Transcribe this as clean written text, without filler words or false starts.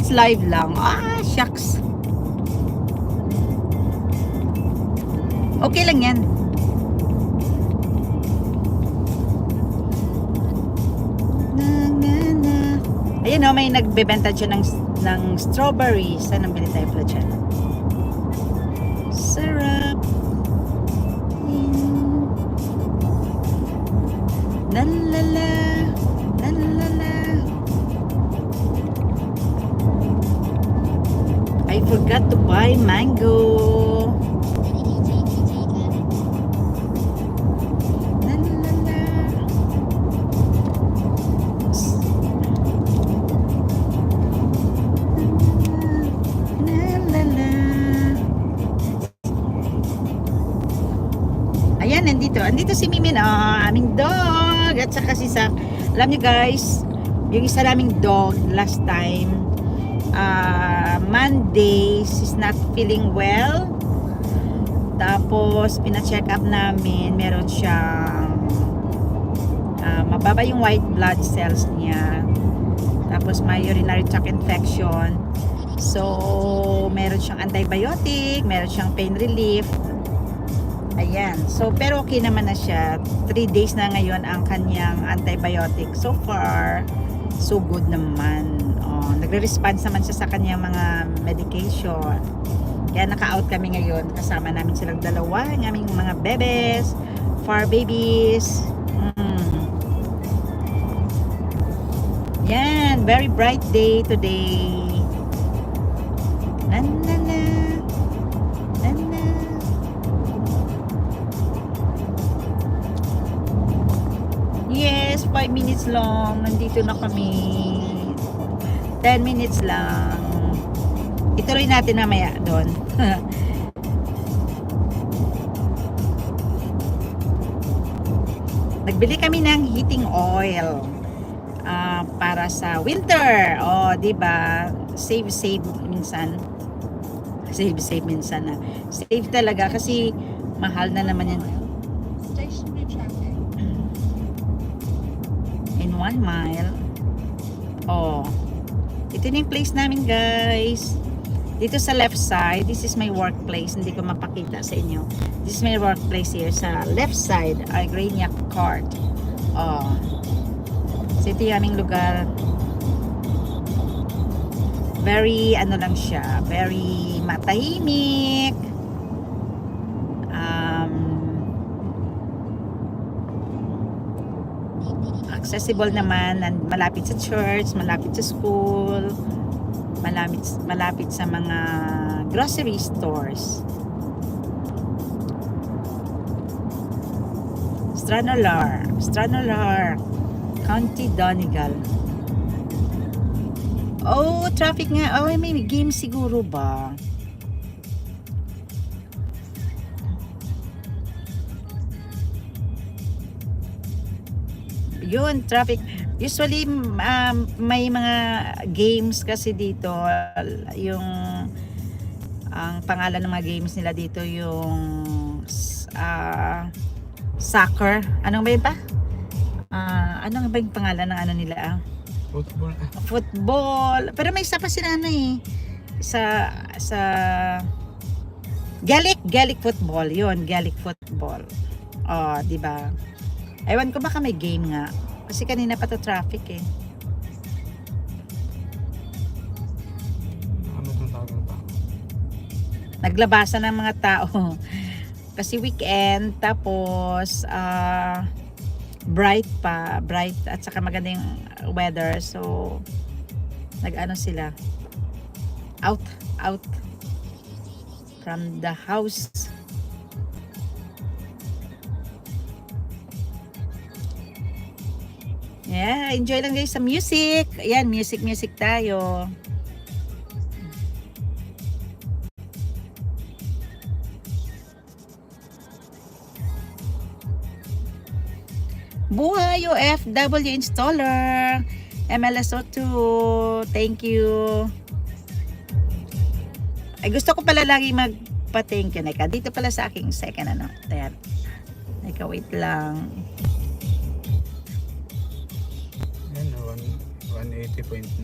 it's live lang. Ah, shucks. Okay lang yan. Ayan o, may nagbebenta siya ng strawberries. Saan ang bili tayo pala dyan? Sarap. Lalala. Lalala. I forgot to buy mango. Ayan, andito si Mimin, aming dog, at saka si Sak. Alam niyo guys, yung isa naming dog last time, Monday, she's not feeling well. Tapos pina-check up namin, meron siyang mababa yung white blood cells niya. Tapos may urinary tract infection. So meron siyang antibiotic, meron siyang pain relief. Ayan. So, pero okay naman na siya. 3 days na ngayon ang kanyang antibiotic. So far, so good naman. Nagre-response naman siya sa kanyang mga medication. Kaya naka-out kami ngayon. Kasama namin silang dalawa. Ang aming mga bebes. Far babies. Yan. Very bright day today. Yes, 5 minutes lang. Nandito na kami. 10 minutes lang. Ituloy natin mamaya doon. Nagbili kami ng heating oil para sa winter. Oh, 'di ba? Save minsan. Save minsan na. Save talaga kasi mahal na naman yan. In 1 mile. Oh. Ito na yung place namin, guys. Dito sa left side, this is my workplace. Hindi ko mapakita sa inyo. This is my workplace here. Sa left side, Agrania Court. Oh. So, ito yung aming lugar. Very, ano lang siya, very matahimik. Accessible naman, malapit sa church, malapit sa school, malapit sa mga grocery stores. Stranorlar, County Donegal. Oh, traffic nga. Oh, may game siguro ba? Yun, traffic. Usually, may mga games kasi dito. Yung ang pangalan ng mga games nila dito yung soccer. Anong ba yun pa? Anong ba yung pangalan ng ano nila? Football. Football. Pero may isa pa sila na eh. Sa Gaelic football. Yun, Gaelic football. Oh, di ba? Ewan ko baka may game nga. Kasi kanina pa to traffic eh. Ano itong tawag ba? Naglabasan ng mga tao. Kasi weekend, tapos bright at saka maganda yung weather. So, nag-ano sila. Out from the house. Yeah, enjoy lang guys sa music. Ayan, music tayo. Buhay OFW installer. MLSO2. Thank you. Ay, gusto ko pala lagi magpa-thank you. Dito pala sa aking second ano. Ayan. Wait lang. Yan, 180.9.